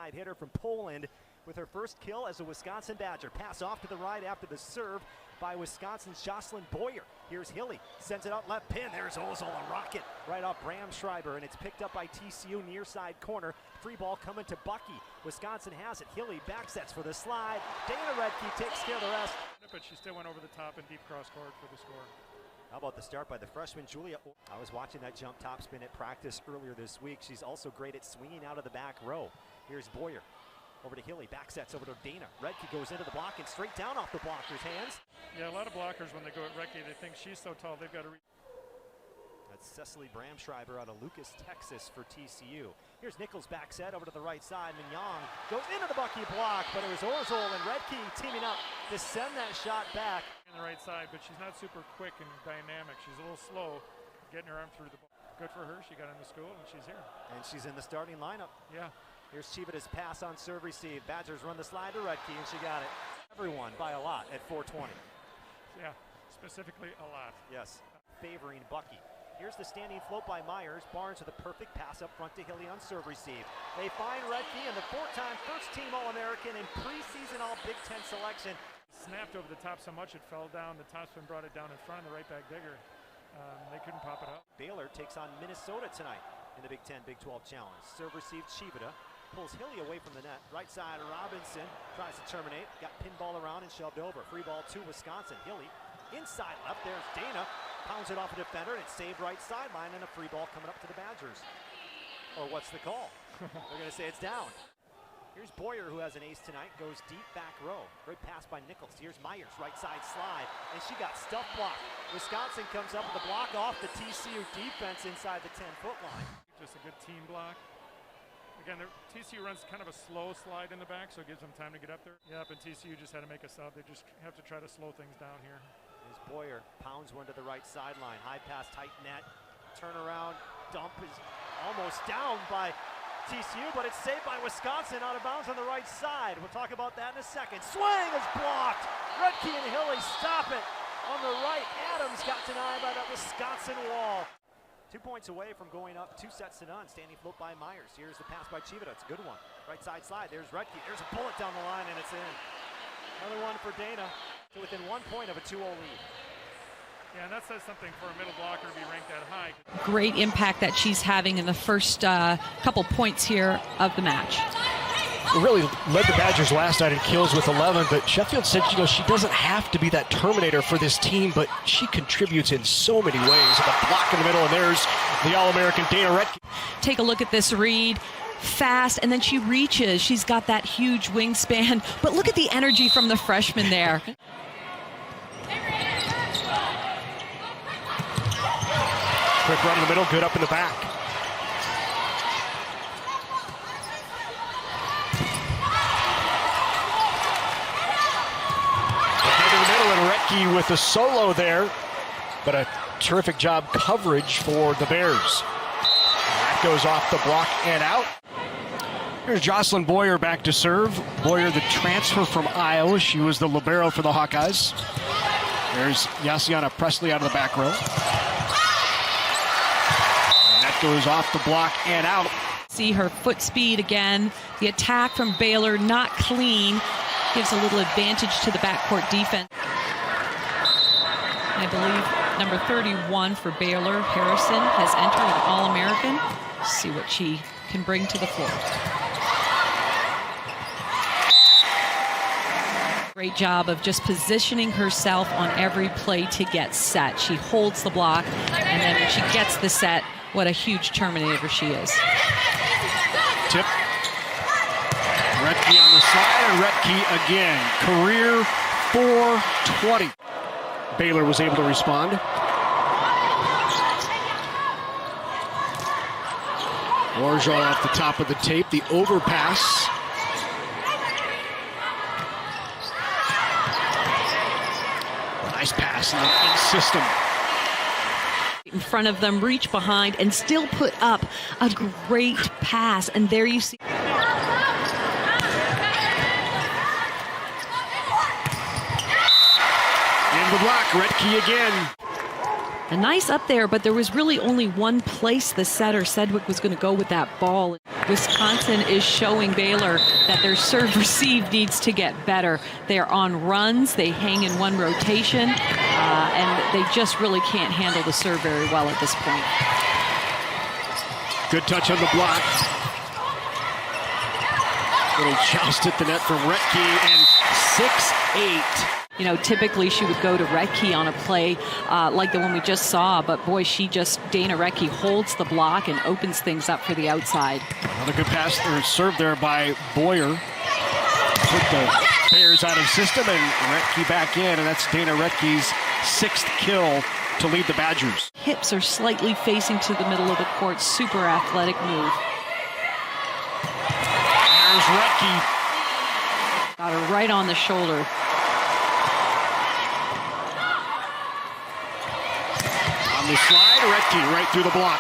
inside hitter from Poland with her first kill as a Wisconsin Badger. Pass off to the right after the serve by Wisconsin's Jocelyn Boyer. Here's Hilley, sends it out left pin. There's Ozol, a rocket right off Bramschreiber, and it's picked up by TCU near side corner. Free ball coming to Bucky. Wisconsin has it. Hilley back sets for the slide. Dana Rettke takes care of the rest. But she still went over the top and deep cross court for the score. How about the start by the freshman, Julia? I was watching that jump topspin at practice earlier this week. She's also great at swinging out of the back row. Here's Boyer. Over to Hilley, back sets over to Dana. Rettke goes into the block and straight down off the blocker's hands. Yeah, a lot of blockers when they go at Rettke, they think she's so tall they've got to reach. That's Cecily Bramschreiber out of Lucas, Texas for TCU. Here's Nichols back set over to the right side. Mignon goes into the Bucky block, but it was Ozol and Rettke teaming up to send that shot back. On the right side, but she's not super quick and dynamic. She's a little slow getting her arm through the ball. Good for her. She got into school and she's here. And she's in the starting lineup. Yeah. Here's Chivida's pass on serve receive. Badgers run the slide to Rettke, and she got it. Everyone by a lot at 420. Yeah, specifically a lot. Yes, favoring Bucky. Here's the standing float by Myers. Barnes with a perfect pass up front to Hilley on serve receive. They find Rettke, and the four-time first-team All-American and preseason All-Big Ten selection. Snapped over the top so much it fell down. The topspin brought it down in front, and the right back digger. They couldn't pop it up. Baylor takes on Minnesota tonight in the Big Ten Big 12 Challenge. Serve received Chivida. Pulls Hilley away from the net. Right side, Robinson tries to terminate. Got pinball around and shoved over. Free ball to Wisconsin. Hilley inside left. There's Dana. Pounds it off a defender, and it's saved right sideline, and a free ball coming up to the Badgers. Or what's the call? They're going to say it's down. Here's Boyer, who has an ace tonight. Goes deep back row. Great pass by Nichols. Here's Myers, right side slide, and she got stuff blocked. Wisconsin comes up with a block off the TCU defense inside the 10-foot line. Just a good team block. Again, TCU runs kind of a slow slide in the back, so it gives them time to get up there. Yep, and TCU just had to make a sub. They just have to try to slow things down here. Here's Boyer, pounds one to the right sideline. High pass, tight net. Turnaround, dump is almost down by TCU, but it's saved by Wisconsin out of bounds on the right side. We'll talk about that in a second. Swing is blocked. Rettke and Hilley stop it on the right. Adams got denied by that Wisconsin wall. 2 points away from going up 2 sets to none. Standing float by Myers. Here's the pass by Chivida. It's a good one. Right side slide. There's Rettke. There's a bullet down the line, and it's in. Another one for Dana to within 1 point of a 2-0 lead. Yeah, and that says something for a middle blocker to be ranked that high. Great impact that she's having in the first couple points here of the match. Really led the Badgers last night in kills with 11, but Sheffield said, she doesn't have to be that terminator for this team, but she contributes in so many ways. A block in the middle, and there's the All-American Dana Rettke. Take a look at this read. Fast, and then she reaches. She's got that huge wingspan, but look at the energy from the freshman there. Quick run in the middle, good up in the back. Rettke with a solo there, but a terrific job coverage for the Bears. That goes off the block and out. Here's Jocelyn Boyer back to serve. Boyer, the transfer from Iowa. She was the libero for the Hawkeyes. There's Yassiana Presley out of the back row. And that goes off the block and out. See her foot speed again. The attack from Baylor, not clean. Gives a little advantage to the backcourt defense. I believe number 31 for Baylor, Harrison, has entered an All-American. See what she can bring to the floor. Great job of just positioning herself on every play to get set. She holds the block, and then when she gets the set, what a huge terminator she is. Tip. Rettke on the slide, and Rettke again. Career 420. Baylor was able to respond. Orgeron off the top of the tape, the overpass. Nice pass in system. In front of them, reach behind, and still put up a great pass. And there you see. The block, Rettke again. A nice up there, but there was really only one place the setter, Sedgwick, was going to go with that ball. Wisconsin is showing Baylor that their serve receive needs to get better. They're on runs, they hang in one rotation, and they just really can't handle the serve very well at this point. Good touch on the block. Little joust at the net from Rettke, and 6-8. You know, typically she would go to Rettke on a play like the one we just saw, but boy, Dana Rettke holds the block and opens things up for the outside. Another good pass or serve there by Boyer. Put the Bears out of system, and Rettke back in, and that's Dana Rettke's 6th kill to lead the Badgers. Hips are slightly facing to the middle of the court. Super athletic move. There's Rettke. Got her right on the shoulder. On the slide, Rettke right through the block.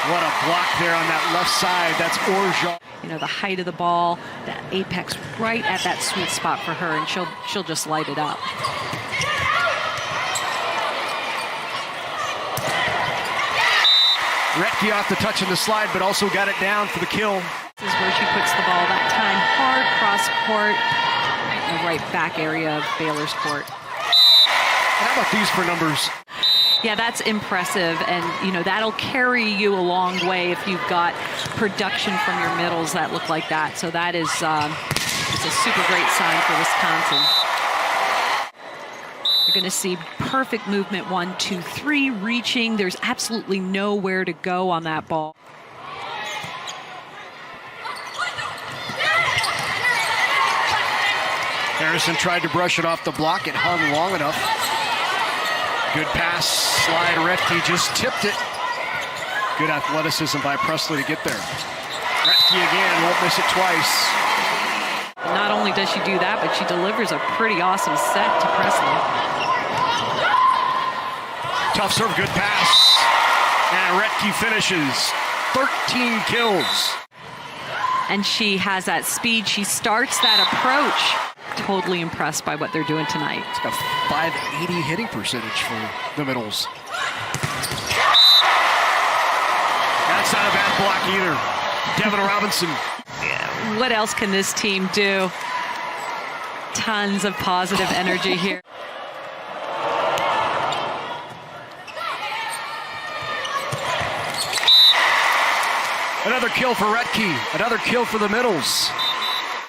What a block there on that left side. That's Orgeon. You know, the height of the ball, that apex right at that sweet spot for her, and she'll just light it up. Rettke off the touch and the slide, but also got it down for the kill. This is where she puts the ball that time hard cross court, in the right back area of Baylor's court. And how about these for numbers? Yeah, that's impressive, and you know that'll carry you a long way if you've got production from your middles that look like that. So that is it's a super great sign for Wisconsin. You're going to see perfect movement, 1, 2, 3, reaching. There's absolutely nowhere to go on that ball. Harrison tried to brush it off the block. It hung long enough. Good pass, slide. Rettke just tipped it. Good athleticism by Presley to get there. Rettke again, won't miss it twice. Not only does she do that, but she delivers a pretty awesome set to Presley. Tough serve, good pass. And Rettke finishes. 13 kills. And she has that speed. She starts that approach. Totally impressed by what they're doing tonight. It's got 580 hitting percentage for the middles. That's not a bad block either. Devin Robinson. Yeah, what else can this team do? Tons of positive energy here. Another kill for Rettke. Another kill for the middles.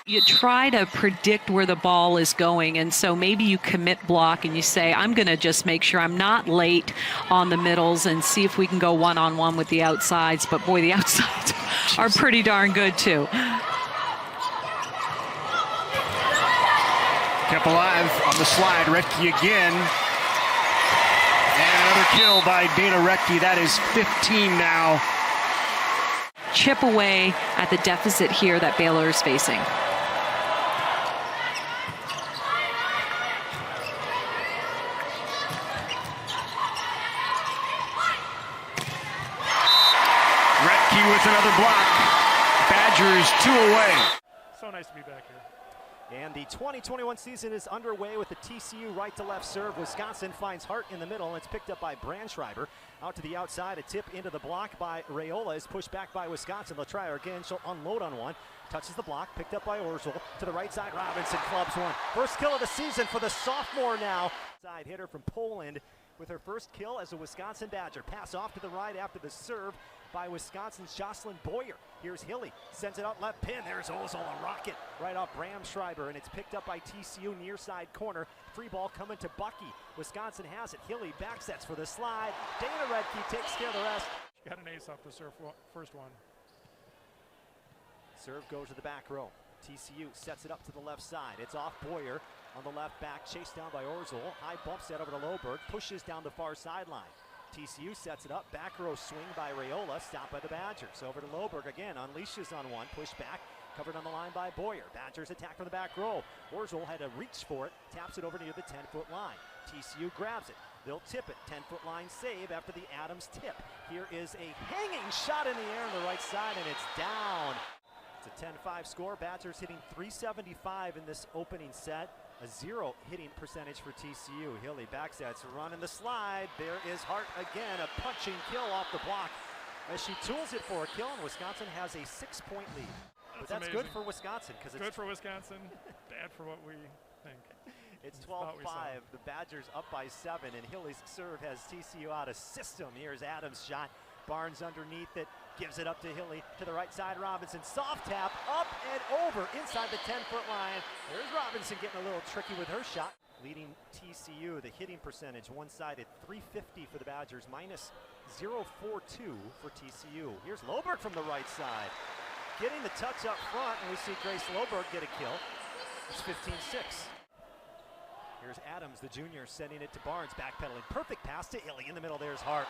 You try to predict where the ball is going, and so maybe you commit block and you say, I'm going to just make sure I'm not late on the middles and see if we can go one-on-one with the outsides. But boy, the outsides are pretty darn good too. Kept alive on the slide. Rettke again. And another kill by Dana Rettke. That is 15 now. Chip away at the deficit here that Baylor is facing. Rettke with another block. Badgers 2 away. So nice to be back here. And the 2021 season is underway with the TCU right to left serve. Wisconsin finds Hart in the middle, and it's picked up by Brandschreiber. Out to the outside, a tip into the block by Raiola is pushed back by Wisconsin. They'll try her again. She'll unload on one. Touches the block, picked up by Orgeon. To the right side, Robinson clubs one. First kill of the season for the sophomore now. Side hitter from Poland with her first kill as a Wisconsin Badger. Pass off to the right after the serve by Wisconsin's Jocelyn Boyer. Here's Hilley, sends it out left pin. There's Ozol, a rocket right off Brandschreiber, and it's picked up by TCU near side corner. Free ball coming to Bucky. Wisconsin has it. Hilley back sets for the slide. Dana Rettke takes care of the rest. She got an ace off the serve first one. Serve goes to the back row. TCU sets it up to the left side. It's off Boyer on the left back, chased down by Orgeon. High bump set over to Loberg, pushes down the far sideline. TCU sets it up, back row swing by Raiola, stopped by the Badgers. Over to Loberg again, unleashes on one, push back, covered on the line by Boyer. Badgers attack from the back row. Orgeon had to reach for it, taps it over near the 10-foot line. TCU grabs it. They'll tip it, 10-foot line save after the Adams tip. Here is a hanging shot in the air on the right side, and it's down. It's a 10-5 score. Badgers hitting .375 in this opening set. A 0 hitting percentage for TCU. Hilley backsets, running the slide. There is Hart again, a punching kill off the block as she tools it for a kill, and Wisconsin has a 6-point lead. But that's good for Wisconsin because it's good for Wisconsin, bad for what we think. It's 12-5. The Badgers up by 7, and Hilley's serve has TCU out of system. Here's Adams' shot. Barnes underneath it, gives it up to Hilley, to the right side. Robinson, soft tap, up and over inside the 10-foot line. There's Robinson getting a little tricky with her shot. Leading TCU, the hitting percentage one-sided, .350 for the Badgers, minus .042 for TCU. Here's Loberg from the right side, getting the touch up front, and we see Grace Loberg get a kill. It's 15-6. Here's Adams, the junior, sending it to Barnes, backpedaling. Perfect pass to Hilley. In the middle, there's Hart.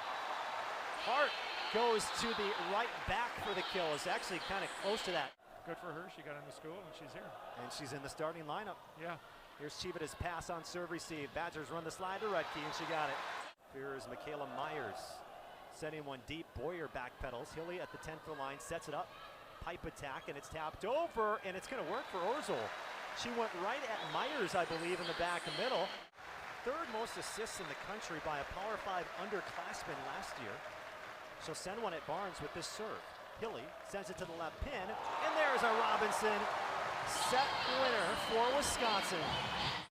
Hart goes to the right back for the kill. It's actually kind of close to that. Good for her. She got into school and she's here. And she's in the starting lineup. Yeah. Here's Chivita's pass on serve receive. Badgers run the slide to Rettke, and she got it. Here is Michaela Myers sending one deep. Boyer backpedals. Hilley at the 10-foot line sets it up. Pipe attack, and it's tapped over, and it's going to work for Orzel. She went right at Myers, I believe, in the back middle. Third most assists in the country by a Power 5 underclassman last year. She'll send one at Barnes with this serve. Hilley sends it to the left pin, and there's a Robinson set winner for Wisconsin.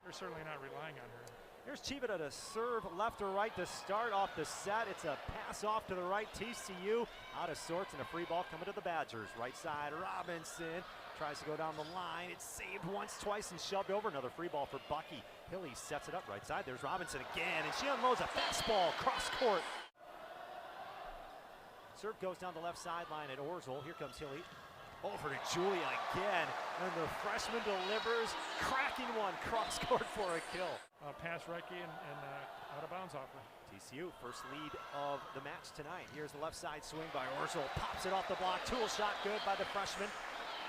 They're certainly not relying on her. Here's Chivita to serve left or right to start off the set. It's a pass off to the right. TCU out of sorts, and a free ball coming to the Badgers. Right side, Robinson tries to go down the line. It's saved once, twice, and shoved over. Another free ball for Bucky. Hilley sets it up right side. There's Robinson again, and she unloads a fastball cross court. Serve goes down the left sideline at Orzel. Here comes Hilley. Over to Julia again, and the freshman delivers, cracking one cross court for a kill. Pass Rettke and out of bounds offer. TCU first lead of the match tonight. Here's the left side swing by Orzel, pops it off the block. Tool shot good by the freshman.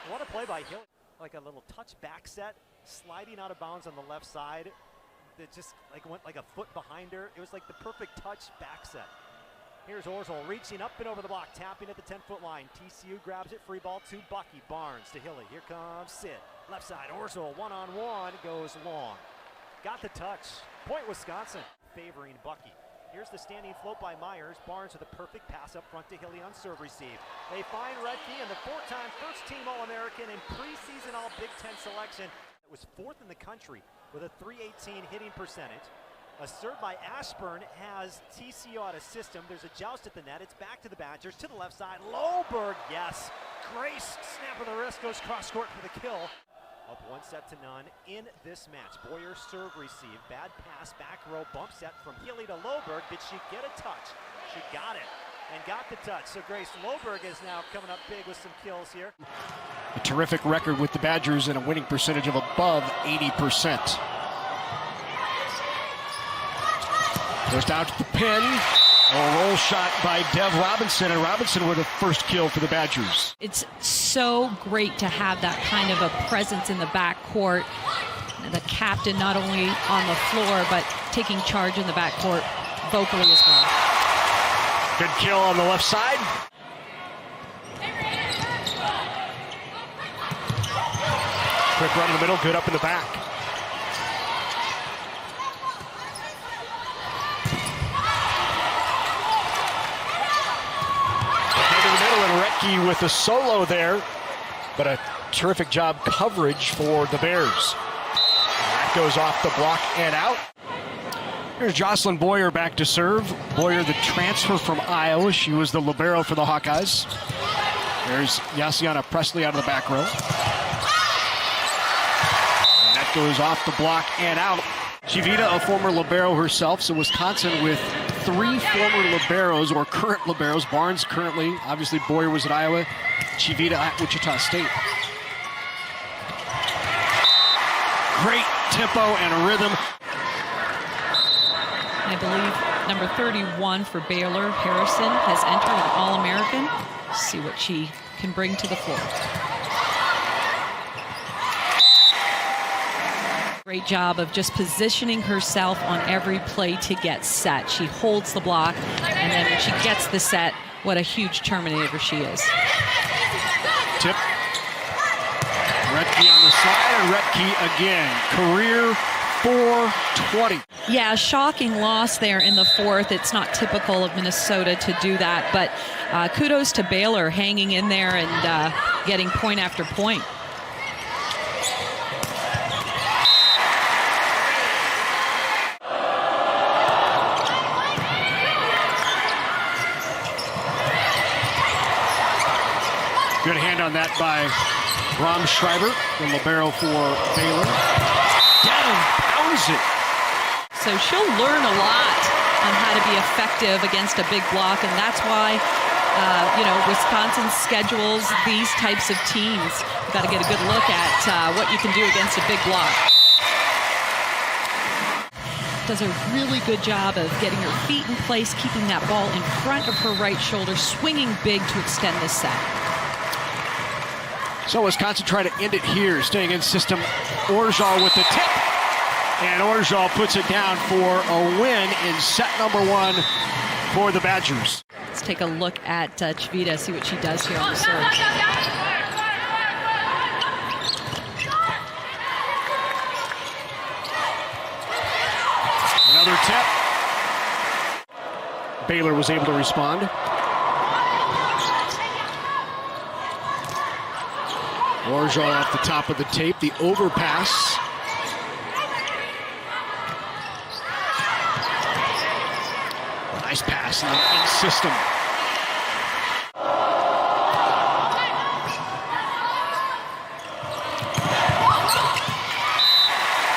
What a play by Hilley. Like a little touch back set, sliding out of bounds on the left side. It just went like a foot behind her. It was like the perfect touch back set. Here's Orzel reaching up and over the block, tapping at the 10-foot line. TCU grabs it, free ball to Bucky. Barnes to Hilley. Here comes Sid. Left side, Orzel one-on-one, goes long. Got the touch. Point Wisconsin, favoring Bucky. Here's the standing float by Myers. Barnes with a perfect pass up front to Hilley on serve receive. They find Rettke, and the 4-time first-team All-American and preseason All-Big Ten selection. It was 4th in the country with a .318 hitting percentage. A serve by Ashburn has TCU out of system. There's a joust at the net. It's back to the Badgers, to the left side. Loberg, yes. Grace, snap of the wrist, goes cross court for the kill. Up 1-0 in this match. Boyer serve receive. Bad pass, back row, bump set from Hilley to Loberg. Did she get a touch? She got it and got the touch. So Grace Loberg is now coming up big with some kills here. A terrific record with the Badgers and a winning percentage of above 80%. Goes down to the pin. A roll shot by Dev Robinson, and Robinson with a first kill for the Badgers. It's so great to have that kind of a presence in the backcourt. The captain not only on the floor, but taking charge in the backcourt vocally as well. Good kill on the left side. Quick run in the middle, good up in the back. Rettke with a solo there, but a terrific job coverage for the Bears. That goes off the block and out. Here's Jocelyn Boyer back to serve. Boyer, the transfer from Iowa. She was the libero for the Hawkeyes. There's Yassiana Presley out of the back row. And that goes off the block and out. Chivita, a former libero herself, so Wisconsin with 3 former liberos, or current liberos. Barnes currently, obviously Boyer was at Iowa, Chivita at Wichita State. Great tempo and rhythm. I believe number 31 for Baylor, Harrison, has entered an All-American. See what she can bring to the floor. Great job of just positioning herself on every play to get set. She holds the block, and then when she gets the set, what a huge terminator she is. Tip the slide, and Rettke again. Career 420. Yeah, shocking loss there in the fourth. It's not typical of Minnesota to do that, but kudos to Baylor hanging in there and getting point after point. Good hand on that by Schreiber, the libero for Baylor. Down, pounds it. So she'll learn a lot on how to be effective against a big block, and that's why, Wisconsin schedule these types of teams. You've got to get a good look at what you can do against a big block. Does a really good job of getting her feet in place, keeping that ball in front of her right shoulder, swinging big to extend this set. So Wisconsin try to end it here, staying in system. Orzal with the tip, and Orzal puts it down for a win in set number one for the Badgers. Let's take a look at Chvita, see what she does here on the serve. Another tip. Baylor was able to respond. Orzal off the top of the tape, the overpass. Nice pass in system.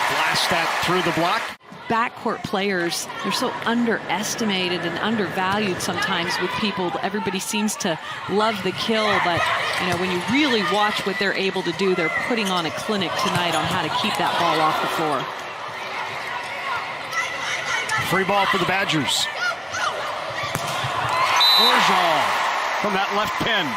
Blast that through the block. Backcourt players, they're so underestimated and undervalued sometimes with people. Everybody seems to love the kill, but when you really watch what they're able to do, they're putting on a clinic tonight on how to keep that ball off the floor. Free ball for the Badgers. Orzal from that left pin.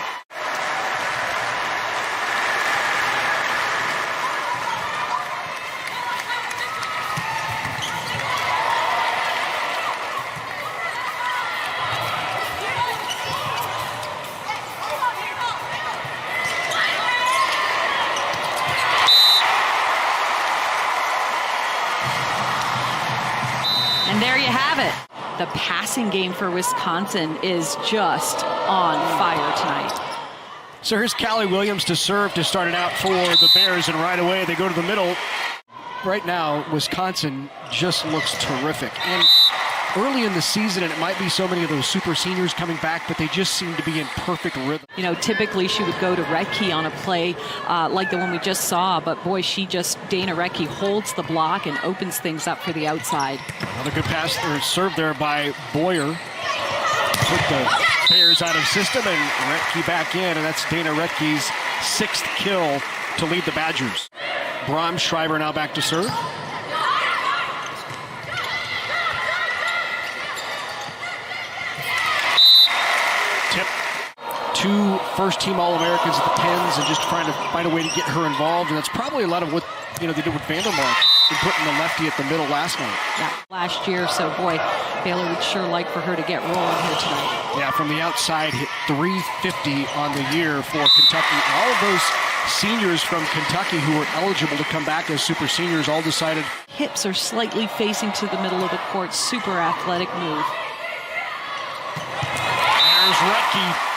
And there you have it. The passing game for Wisconsin is just on fire tonight. So here's Callie Williams to serve to start it out for the Bears, and right away they go to the middle. Right now, Wisconsin just looks terrific. And early in the season, and it might be so many of those super seniors coming back, but they just seem to be in perfect rhythm. Typically she would go to Rettke on a play like the one we just saw, but boy, Dana Rettke holds the block and opens things up for the outside. Another good pass or serve there by Boyer. Put the Bears out of system, and Rettke back in, and that's Dana Rettke's 6th kill to lead the Badgers. Schreiber now back to serve. Tip. 2 first-team All-Americans at the pins and just trying to find a way to get her involved. And that's probably a lot of what they did with Vandermark in putting the lefty at the middle last night. Yeah, last year. So, boy, Baylor would sure like for her to get rolling here tonight. Yeah, from the outside, hit 350 on the year for Kentucky. All of those seniors from Kentucky who were eligible to come back as super seniors all decided. Hips are slightly facing to the middle of the court. Super athletic move. There's Rettke.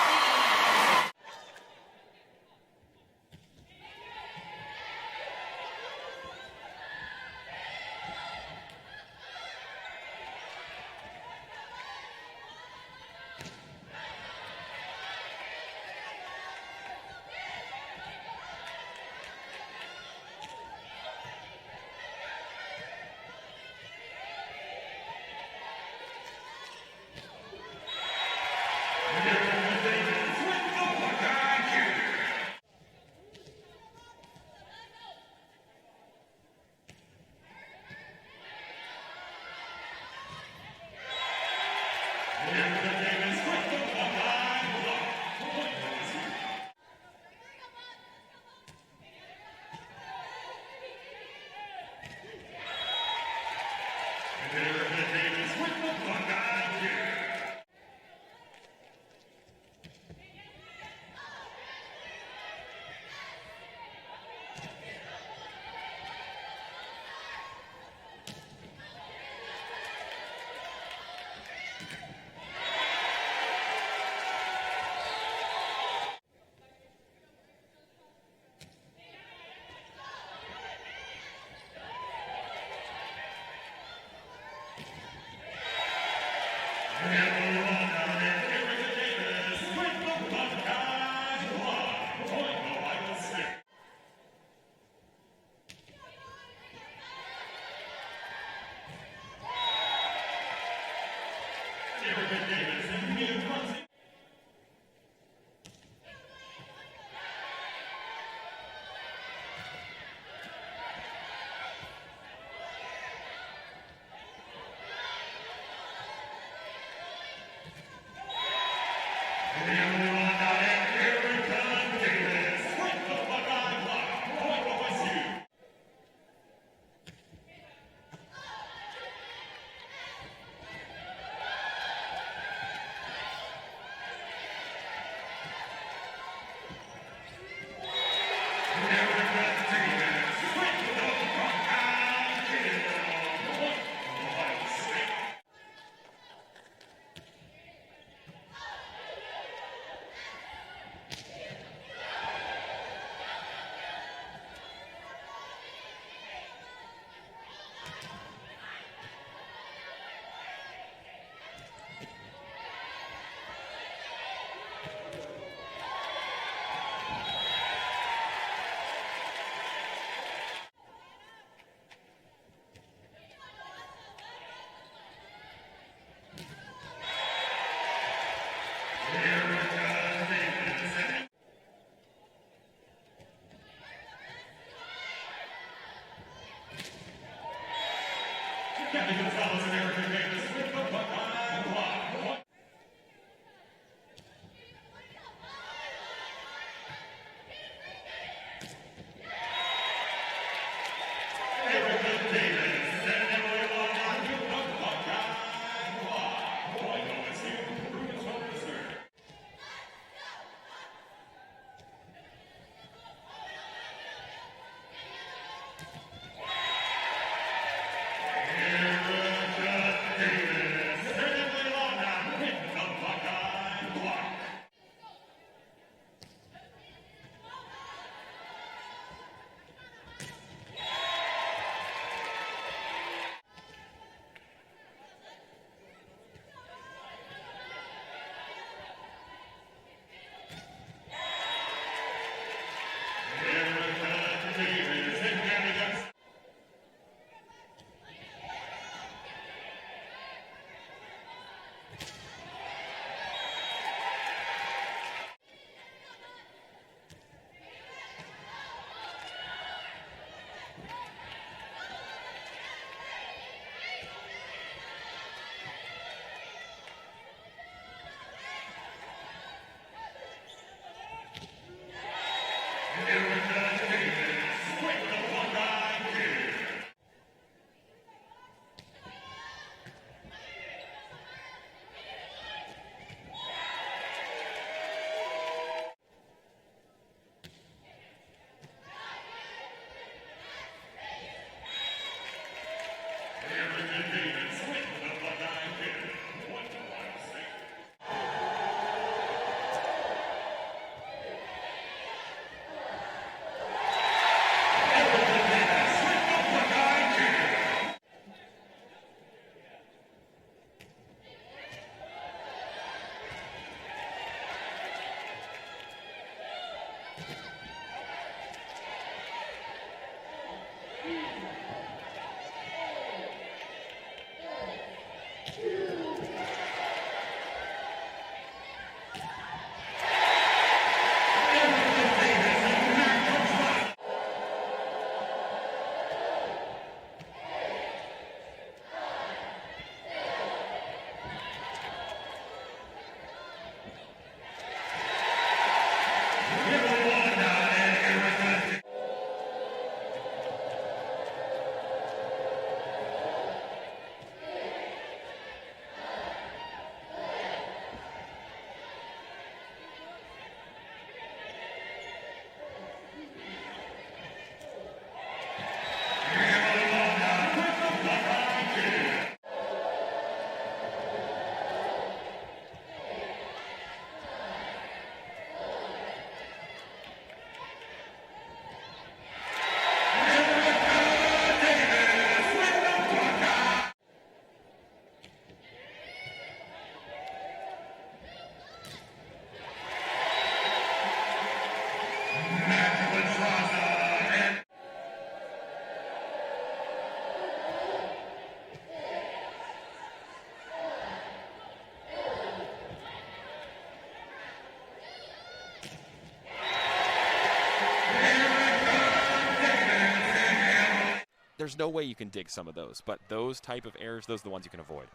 there's no way you can dig some of those. But those type of errors, those are the ones you can avoid.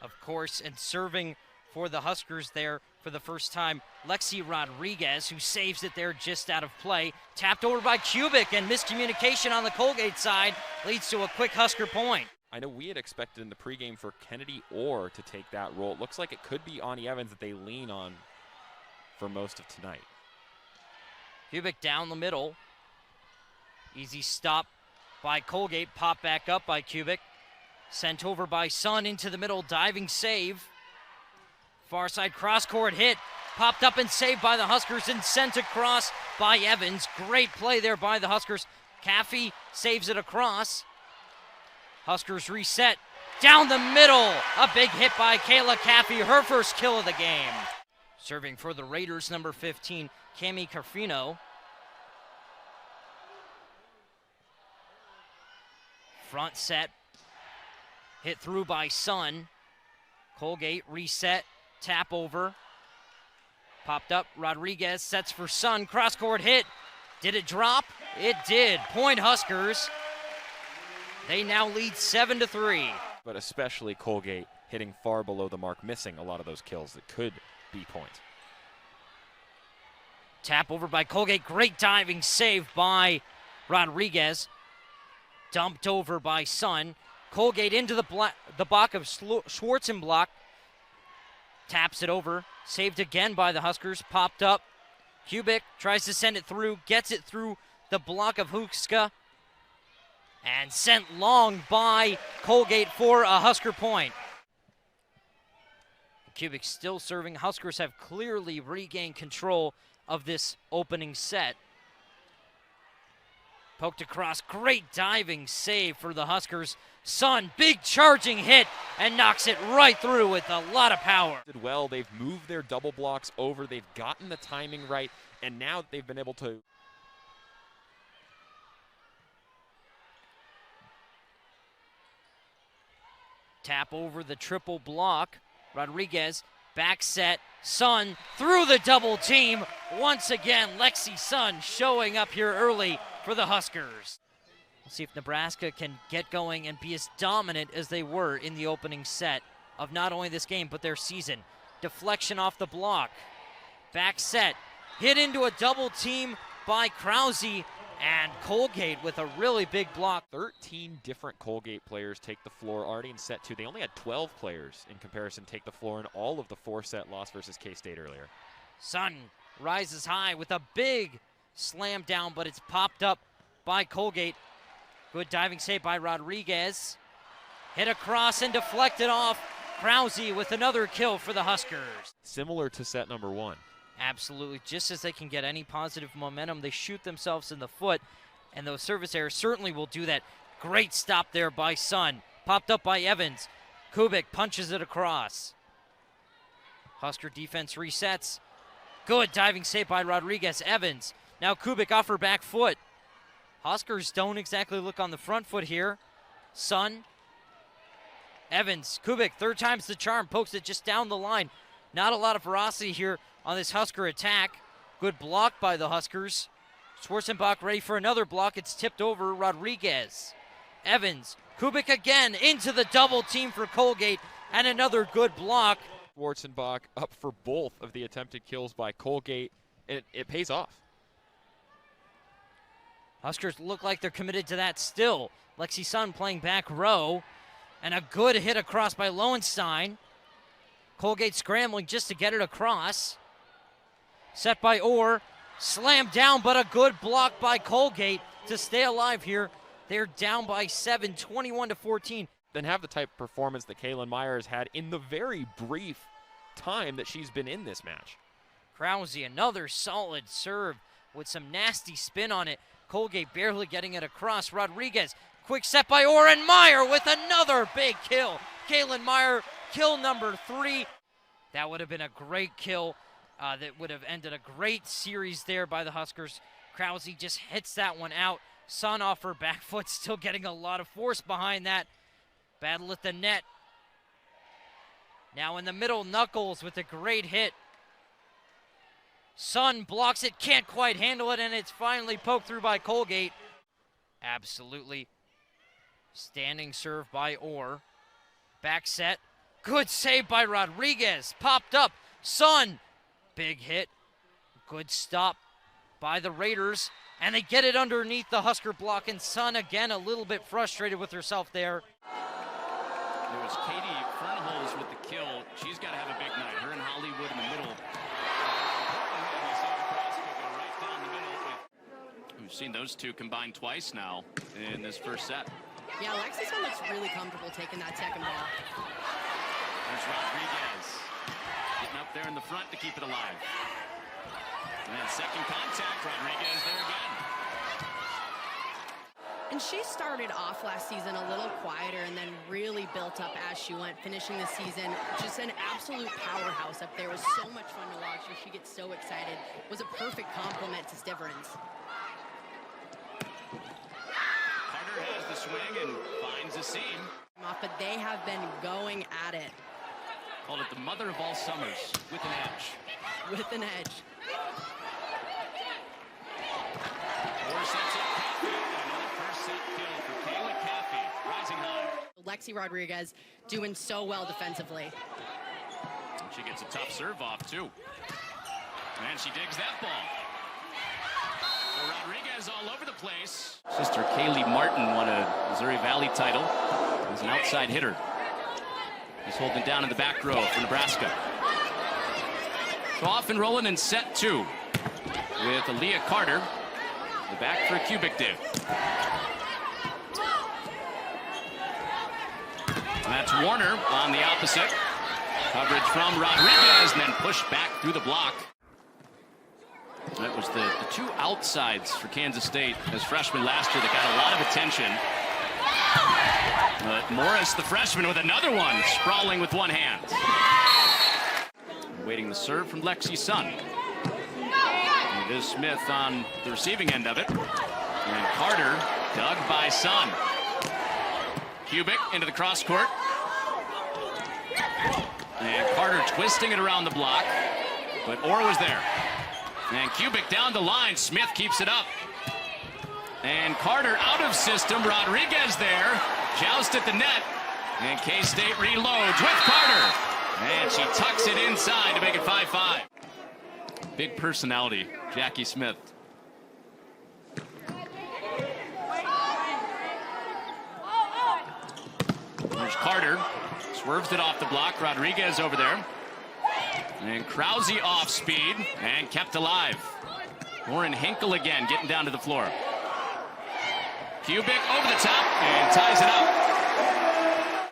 Of course, and serving for the Huskers there for the first time, Lexi Rodriguez, who saves it there just out of play. Tapped over by Kubik, and miscommunication on the Colgate side leads to a quick Husker point. I know we had expected in the pregame for Kennedy Orr to take that role. It looks like it could be Ani Evans that they lean on for most of tonight. Kubik down the middle. Easy stop by Colgate. Pop back up by Kubik. Sent over by Sun into the middle. Diving save. Far side cross-court hit. Popped up and saved by the Huskers and sent across by Evans. Great play there by the Huskers. Caffey saves it across. Huskers reset. Down the middle. A big hit by Kayla Caffey. Her first kill of the game. Serving for the Raiders, number 15, Cami Carfino. Front set. Hit through by Sun. Colgate reset. Tap over. Popped up. Rodriguez sets for Sun. Cross-court hit. Did it drop? It did. Point Huskers. They now lead 7-3. But especially Colgate hitting far below the mark, missing a lot of those kills that could be points. Tap over by Colgate. Great diving save by Rodriguez. Dumped over by Sun. Colgate into the block of Schwarzenblock. Taps it over. Saved again by the Huskers. Popped up. Kubik tries to send it through. Gets it through the block of Huska. And sent long by Colgate for a Husker point. Kubik still serving. Huskers have clearly regained control of this opening set. Poked across. Great diving save for the Huskers. Sun, big charging hit, and knocks it right through with a lot of power. Did well. They've moved their double blocks over. They've gotten the timing right, and now they've been able to. Tap over the triple block. Rodriguez, back set. Sun through the double team. Once again, Lexi Sun showing up here early for the Huskers. We'll see if Nebraska can get going and be as dominant as they were in the opening set of not only this game, but their season. Deflection off the block. Back set. Hit into a double team by Krause, and Colgate with a really big block. 13 different Colgate players take the floor already in set 2. They only had 12 players in comparison take the floor in all of the 4-set loss versus K-State earlier. Sun rises high with a big slam down, but it's popped up by Colgate. Good diving save by Rodriguez. Hit across and deflected off. Krause with another kill for the Huskers. Similar to set number 1. Absolutely. Just as they can get any positive momentum, they shoot themselves in the foot, and those service errors certainly will do that. Great stop there by Sun. Popped up by Evans. Kubik punches it across. Husker defense resets. Good diving save by Rodriguez. Evans. Now Kubik off her back foot. Huskers don't exactly look on the front foot here. Sun. Evans. Kubik, third time's the charm. Pokes it just down the line. Not a lot of ferocity here on this Husker attack. Good block by the Huskers. Schwarzenbach ready for another block. It's tipped over. Rodriguez. Evans. Kubik again into the double team for Colgate, and another good block. Schwarzenbach up for both of the attempted kills by Colgate. It pays off. Huskers look like they're committed to that still. Lexi Sun playing back row, and a good hit across by Lowenstein. Colgate scrambling just to get it across. Set by Orr. Slammed down, but a good block by Colgate to stay alive here. They're down by 7, 21-14. Then have the type of performance that Kaylin Meyer has had in the very brief time that she's been in this match. Krause, another solid serve with some nasty spin on it. Colgate barely getting it across. Rodriguez, quick set by Orr, and Meyer with another big kill. Kaylin Meyer, kill number 3. That would have been a great kill. That would have ended a great series there by the Huskers. Krause just hits that one out. Sun off her back foot, still getting a lot of force behind that. Battle at the net. Now in the middle, Knuckles with a great hit. Sun blocks it, can't quite handle it, and it's finally poked through by Colgate. Absolutely Standing serve by Orr. Back set. Good save by Rodriguez. Popped up. Sun. Big hit. Good stop by the Raiders. And they get it underneath the Husker block. And Sun again a little bit frustrated with herself there. It was Katie Fernholz with the kill. She's got to have a big night. Her and Hollywood in the middle. We've seen those two combine twice now in this first set. Yeah, Lexi's one looks really comfortable taking that second ball. There's Rodriguez getting up there in the front to keep it alive. And then second contact, Rodriguez there again. And she started off last season a little quieter and then really built up as she went, finishing the season just an absolute powerhouse up there. It was so much fun to watch her. She gets so excited. It was a perfect compliment to Stivrins. Carter has the swing and finds a seam. But they have been going at it. Called it the mother of all summers with an edge. With an edge. Four sets up Caffey. Another first set kill for Kayla Caffey. Rising high. Lexi Rodriguez doing so well defensively. And she gets a tough serve off too. And she digs that ball. So Rodriguez all over the place. Sister Kaylee Martin won a Missouri Valley title as an outside hitter. He's holding down in the back row for Nebraska. So off and rolling in set two with Aaliyah Carter. The back for a cubic div. And that's Warner on the opposite. Coverage from Rodriguez and then pushed back through the block. That was the two outsides for Kansas State as freshmen last year that got a lot of attention. But Morris, the freshman, with another one, sprawling with one hand. Waiting the serve from Lexi Sun. It is Smith on the receiving end of it. And Carter dug by Sun. Kubik into the cross court. And Carter twisting it around the block. But Orr was there. And Kubik down the line. Smith keeps it up. And Carter out of system. Rodriguez there. Joust at the net. And K-State reloads with Carter. And she tucks it inside to make it 5-5. Big personality, Jackie Smith. There's Carter. Swerves it off the block. Rodriguez over there. And Krause off speed and kept alive. Lauren Hinkle again getting down to the floor. Kubik over the top and ties it up.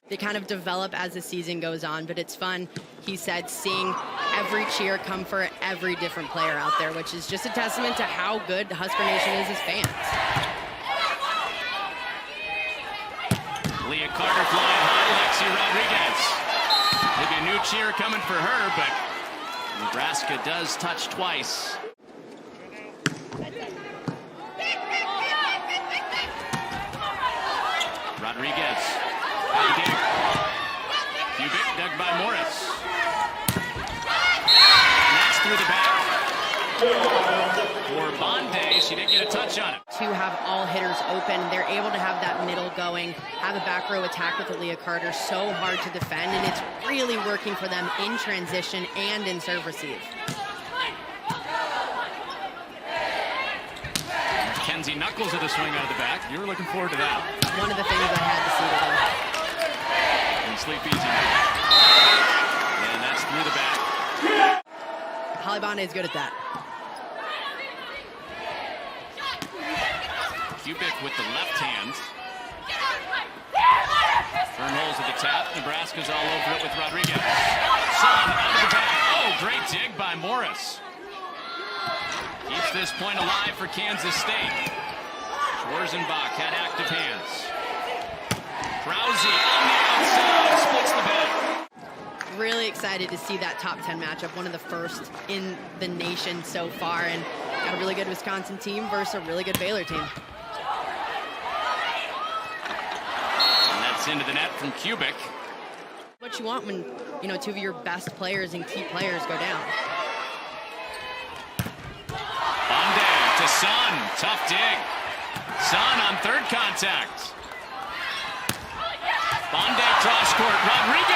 They kind of develop as the season goes on, but it's fun, he said, seeing every cheer come for every different player out there, which is just a testament to how good Husker Nation is as fans. Leah Carter flying high, Lexi Rodriguez. Maybe a new cheer coming for her, but Nebraska does touch twice. Rodriguez. Kubik dug by Morris. And that's through the back. For Bonde, she didn't get a touch on it. To have all hitters open, they're able to have that middle going, have a back row attack with Aaliyah Carter, so hard to defend, and it's really working for them in transition and in serve receive. Kenzie Knuckles with a swing out of the back. You were looking forward to that. One of the things I had to see today. And sleep easy now. And that's through the back. Holly Bonde is good at that. Kubik with the left hand. Fernholz at the tap. Nebraska's all over it with Rodriguez. Son out of the back. Oh, great dig by Morris. Keeps this point alive for Kansas State. Schwarzenbach had active hands. Krause on the outside, splits the bed. Really excited to see that top 10 matchup, one of the first in the nation so far, and got a really good Wisconsin team versus a really good Baylor team. And that's into the net from Kubik. What you want when, you know, two of your best players and key players go down. Bonde to Sun, tough dig. Sun on third contact. Rodriguez